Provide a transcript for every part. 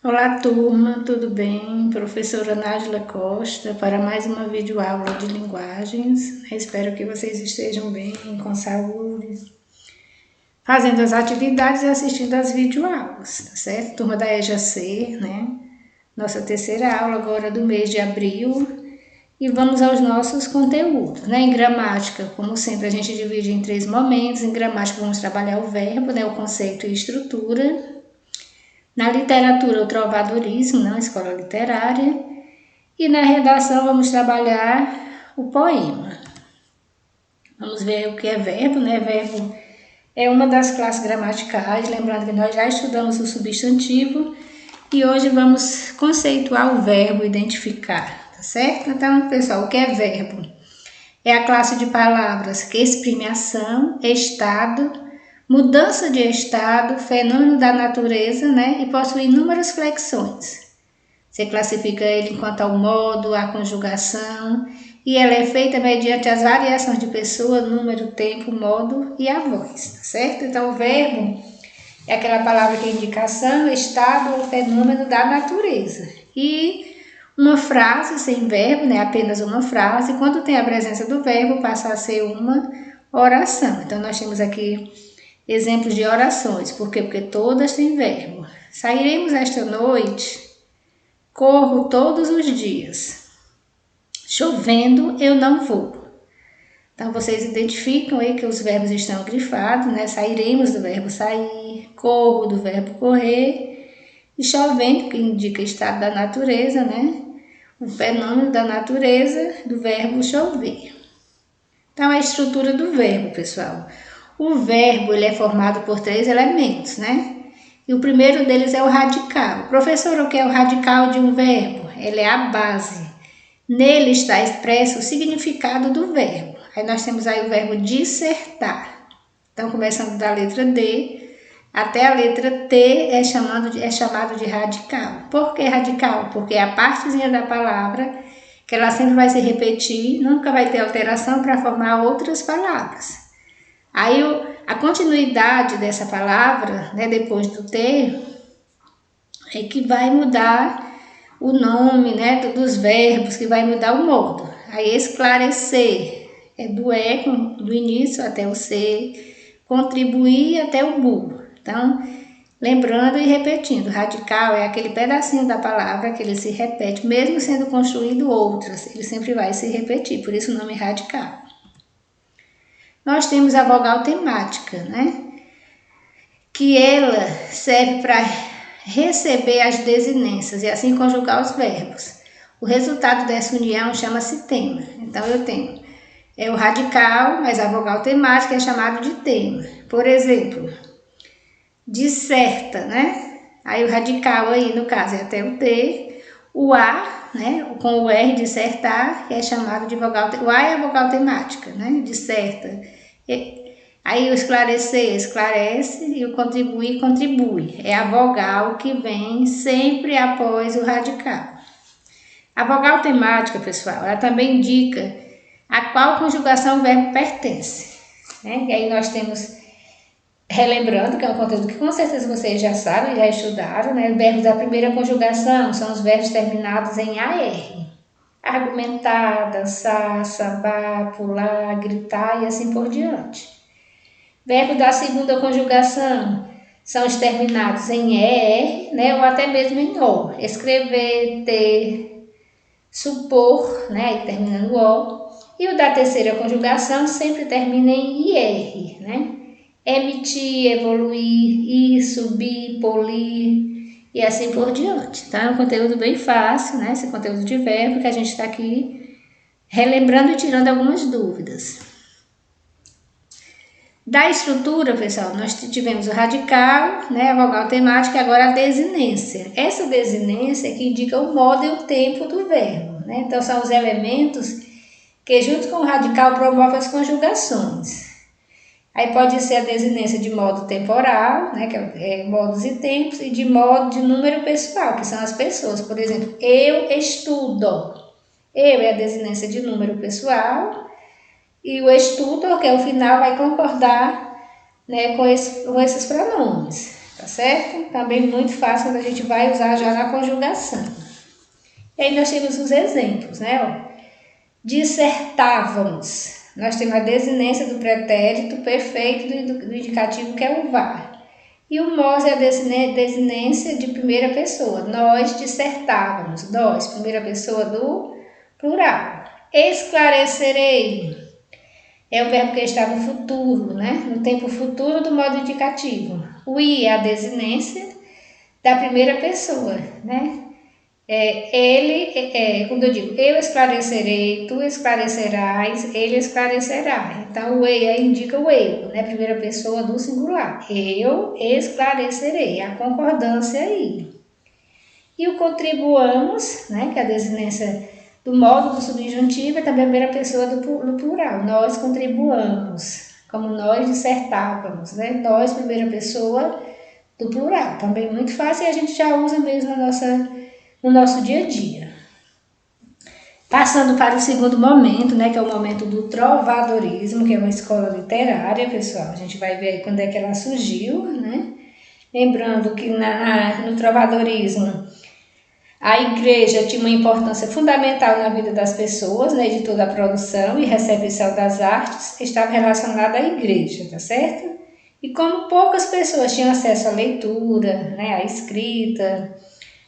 Olá, turma, tudo bem? Professora Nájila Costa para mais uma videoaula de linguagens. Espero que vocês estejam bem, com saúde, fazendo as atividades e assistindo às videoaulas, tá certo? Turma da EJA C, né? Nossa terceira aula agora do mês de abril. E vamos aos nossos conteúdos, né? Em gramática, como sempre, a gente divide em 3 momentos. Em gramática, vamos trabalhar o verbo, né? O conceito e estrutura. Na literatura, o trovadorismo, na escola literária. E na redação, vamos trabalhar o poema. Vamos ver o que é verbo, né? Verbo é uma das classes gramaticais, lembrando que nós já estudamos o substantivo e hoje vamos conceituar o verbo, identificar, tá certo? Então, pessoal, o que é verbo? É a classe de palavras que exprime ação, estado, mudança de estado, fenômeno da natureza, né? E possui inúmeras flexões. Você classifica ele enquanto ao modo, a conjugação, e ela é feita mediante as variações de pessoa, número, tempo, modo e a voz, tá certo? Então, o verbo é aquela palavra que é indicação, estado ou fenômeno da natureza. E uma frase sem verbo, né? Apenas uma frase, quando tem a presença do verbo, passa a ser uma oração. Então, nós temos aqui exemplos de orações. Por quê? Porque todas têm verbo. Sairemos esta noite, corro todos os dias. Chovendo, eu não vou. Então, vocês identificam aí que os verbos estão grifados, né? Sairemos do verbo sair, corro do verbo correr, e chovendo, que indica estado da natureza, né? O fenômeno da natureza do verbo chover. Então, a estrutura do verbo, pessoal. O verbo ele é formado por 3 elementos, né? E o primeiro deles é o radical. Professor, o que é o radical de um verbo? Ele é a base. Nele está expresso o significado do verbo. Aí nós temos aí o verbo dissertar. Então, começando da letra D até a letra T é chamado de radical. Por que radical? Porque é a partezinha da palavra que ela sempre vai se repetir, nunca vai ter alteração para formar outras palavras. Aí a continuidade dessa palavra, né, depois do T, é que vai mudar o nome, né, dos verbos, que vai mudar o modo. Aí esclarecer é do E, do início até o C, contribuir até o bu. Então, lembrando e repetindo, radical é aquele pedacinho da palavra que ele se repete, mesmo sendo construído outras, ele sempre vai se repetir, por isso o nome radical. Nós temos a vogal temática, né? Que ela serve para receber as desinências e assim conjugar os verbos. O resultado dessa união chama-se tema. Então eu tenho o radical, mas a vogal temática é chamado de tema. Por exemplo, disserta, né? Aí o radical aí, no caso, é até o T. O A, né? Com o R, dissertar, que é chamado de vogal... O A é a vogal temática, né? Disserta. Aí o esclarecer, esclarece, e o contribuir, contribui. É a vogal que vem sempre após o radical. A vogal temática, pessoal, ela também indica a qual conjugação o verbo pertence. Né? E aí nós temos, relembrando, que é um conteúdo que com certeza vocês já sabem, já estudaram, né? Verbos da primeira conjugação são os verbos terminados em AR. Argumentar, dançar, sambar, pular, gritar e assim por diante. Verbo da segunda conjugação são os terminados em ER, né, ou até mesmo em O. Escrever, ter, supor, né, terminando O. E o da terceira conjugação sempre termina em IR, né? Emitir, evoluir, ir, subir, polir e assim por diante. Então é um conteúdo bem fácil, né? Esse conteúdo de verbo que a gente está aqui relembrando e tirando algumas dúvidas. Da estrutura, pessoal, nós tivemos o radical, né, a vogal temática e agora a desinência. Essa desinência é que indica o modo e o tempo do verbo, né? Então são os elementos que junto com o radical promovem as conjugações. Aí pode ser a desinência de modo temporal, né, que é modos e tempos, e de modo de número pessoal, que são as pessoas. Por exemplo, eu estudo. Eu é a desinência de número pessoal. E o estudo, que é o final, vai concordar, né, com esses pronomes. tá certo? Também muito fácil quando a gente vai usar já na conjugação. E aí nós temos os exemplos, né? Ó. Dissertávamos. Nós temos a desinência do pretérito perfeito do indicativo, que é o var. E o nós é a desinência de primeira pessoa. Nós dissertávamos. Nós, primeira pessoa do plural. Esclarecerei. É o verbo que está no futuro, né? No tempo futuro do modo indicativo. O I é a desinência da primeira pessoa, né? Quando eu digo eu esclarecerei, tu esclarecerás, ele esclarecerá. Então o ei indica o eu, né? Primeira pessoa do singular. Eu esclarecerei, a concordância aí. E o contribuamos, né? Que é a desinência do modo do subjuntivo, é também a primeira pessoa do plural. Nós contribuamos, como nós dissertávamos, né? Nós, primeira pessoa do plural. Também muito fácil e a gente já usa mesmo no nosso dia a dia. Passando para o segundo momento, né, que é o momento do trovadorismo, que é uma escola literária, pessoal. A gente vai ver aí quando é que ela surgiu, né? Lembrando que no trovadorismo a igreja tinha uma importância fundamental na vida das pessoas, né, de toda a produção e recepção das artes, estava relacionada à igreja, tá certo? E como poucas pessoas tinham acesso à leitura, né, à escrita,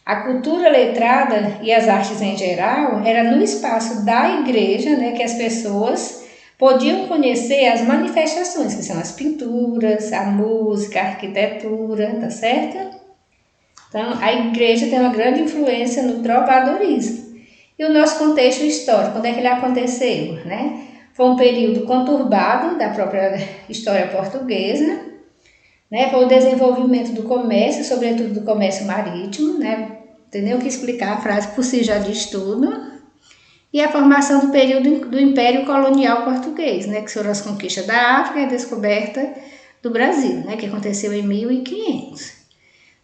a cultura letrada e as artes em geral, era no espaço da igreja, né, que as pessoas podiam conhecer as manifestações, que são as pinturas, a música, a arquitetura, tá certo? Então, a igreja tem uma grande influência no trovadorismo. E o nosso contexto histórico, quando é que ele aconteceu, né? Foi um período conturbado da própria história portuguesa, né? Foi o desenvolvimento do comércio, sobretudo do comércio marítimo, né? Tem nem o que explicar, a frase por si já diz tudo. E a formação do período do Império Colonial Português, né? Que foram as conquistas da África e a descoberta do Brasil, né? Que aconteceu em 1500.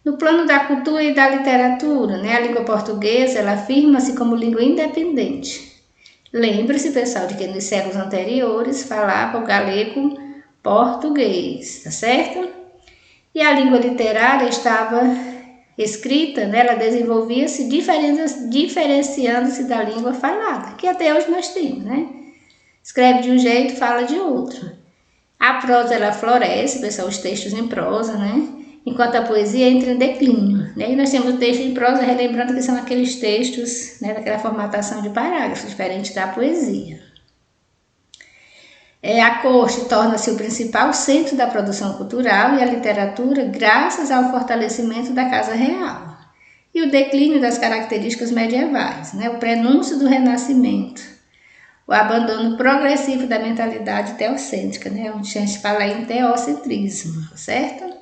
No plano da cultura e da literatura, né, a língua portuguesa ela afirma-se como língua independente. Lembre-se, pessoal, de que nos séculos anteriores falava o galego português, tá certo? E a língua literária estava escrita, né, ela desenvolvia-se diferenciando-se da língua falada, que até hoje nós temos, né? Escreve de um jeito, fala de outro. A prosa ela floresce, pessoal, os textos em prosa, né? Enquanto a poesia entra em declínio, né? E nós temos o texto em prosa, relembrando que são aqueles textos, né, daquela formatação de parágrafos, diferente da poesia. A corte torna-se o principal centro da produção cultural e a literatura graças ao fortalecimento da Casa Real. E o declínio das características medievais, né? O prenúncio do Renascimento, o abandono progressivo da mentalidade teocêntrica, né? Onde a gente fala em teocentrismo, certo?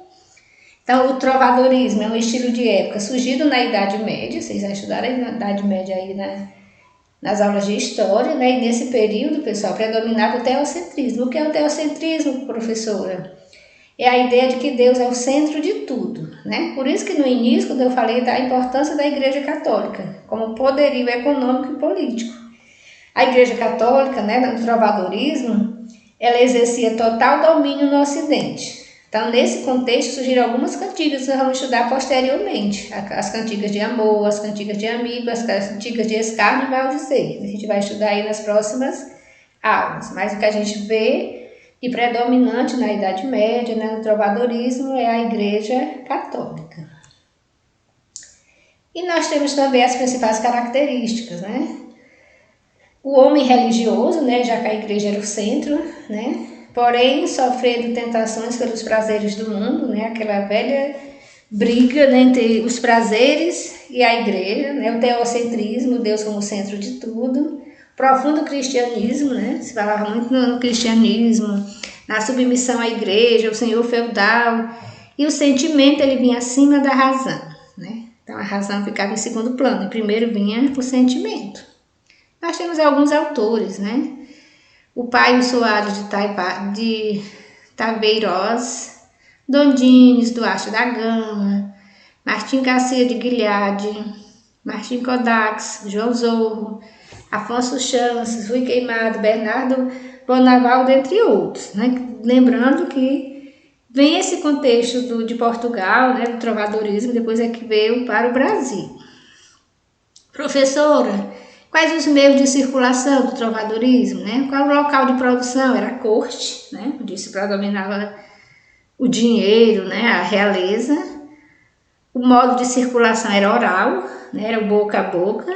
Então, o trovadorismo é um estilo de época surgido na Idade Média, vocês já estudaram na Idade Média aí nas aulas de história, né? E nesse período, pessoal, predominava o teocentrismo. O que é o teocentrismo, professora? É a ideia de que Deus é o centro de tudo, né? Por isso que no início, quando eu falei da importância da Igreja Católica, como poderio econômico e político. A Igreja Católica, né, no trovadorismo, ela exercia total domínio no Ocidente. Então, nesse contexto, surgiram algumas cantigas que nós vamos estudar posteriormente. As cantigas de amor, as cantigas de amigo, as cantigas de escárnio e maldizer. A gente vai estudar aí nas próximas aulas. Mas o que a gente vê de predominante na Idade Média, né, no trovadorismo, é a Igreja Católica. E nós temos também as principais características, né? O homem religioso, né, já que a igreja era o centro, né? Porém, sofrendo tentações pelos prazeres do mundo, né? Aquela velha briga, né, entre os prazeres e a igreja, né? O teocentrismo, Deus como centro de tudo. Profundo cristianismo, né? Se falava muito no cristianismo, na submissão à igreja, o senhor feudal. E o sentimento, ele vinha acima da razão, né? Então, a razão ficava em segundo plano. Primeiro vinha o sentimento. Nós temos alguns autores, né? O Paio Soares de Taveiroz, Dondines Duarte da Gama, Martim Garcia de Guilhade, Martim Kodax, João Zorro, Afonso Chances, Rui Queimado, Bernardo Bonaval, dentre outros, né? Lembrando que Vem esse contexto de Portugal, né, do trovadorismo, depois é que veio para o Brasil. Professora, quais os meios de circulação do trovadorismo, né? Qual o local de produção? Era a corte, né, onde se predominava o dinheiro, né, a realeza. O modo de circulação era oral, né, era o boca a boca.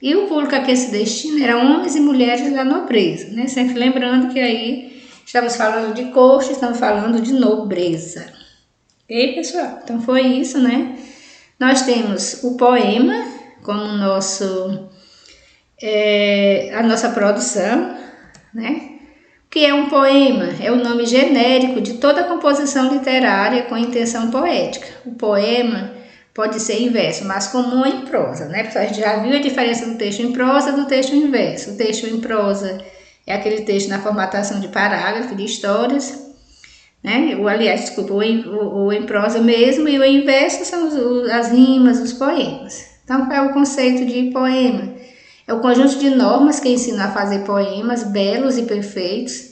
E o público a que se destina eram homens e mulheres da nobreza, né? Sempre lembrando que aí estamos falando de corte, estamos falando de nobreza. Ok, pessoal? Então foi isso, né? Nós temos o poema como a nossa produção, né? O que é um poema? É o nome genérico de toda composição literária com intenção poética. O poema pode ser em verso, mas comum em prosa, né? Porque a gente já viu a diferença do texto em prosa e do texto em verso. O texto em prosa é aquele texto na formatação de parágrafo, de histórias, né? O em prosa mesmo, e o em verso são as rimas, os poemas. Então, qual é o conceito de poema? É o conjunto de normas que ensinam a fazer poemas belos e perfeitos,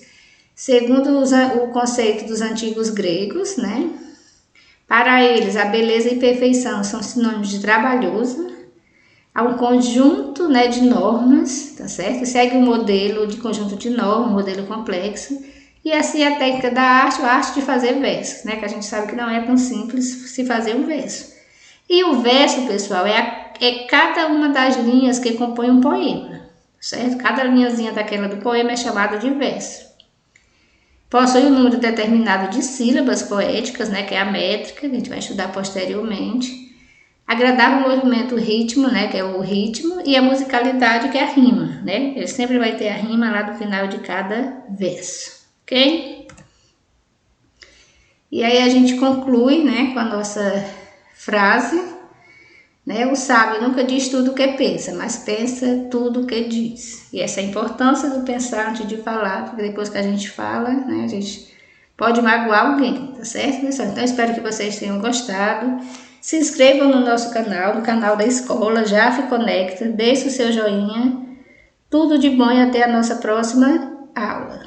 segundo o conceito dos antigos gregos, né? Para eles, a beleza e perfeição são sinônimos de trabalhoso. Há um conjunto, né, de normas, tá certo? Segue um modelo de conjunto de normas, um modelo complexo. E assim a técnica da arte, a arte de fazer versos, né? Que a gente sabe que não é tão simples se fazer um verso. E o verso, pessoal, é cada uma das linhas que compõe um poema, certo? Cada linhazinha daquela do poema é chamada de verso. Possui um número determinado de sílabas poéticas, né? Que é a métrica, que a gente vai estudar posteriormente. Agradável movimento, o ritmo, né, que é o ritmo, e a musicalidade, que é a rima, né? Ele sempre vai ter a rima lá no final de cada verso, ok? E aí a gente conclui, né, com a nossa frase, né? O sábio nunca diz tudo o que pensa, mas pensa tudo o que diz. E essa é a importância do pensar antes de falar, porque depois que a gente fala, né, a gente pode magoar alguém, tá certo, pessoal? Então, espero que vocês tenham gostado. Se inscrevam no nosso canal, no canal da escola, JAF Conecta, deixe o seu joinha. Tudo de bom e até a nossa próxima aula.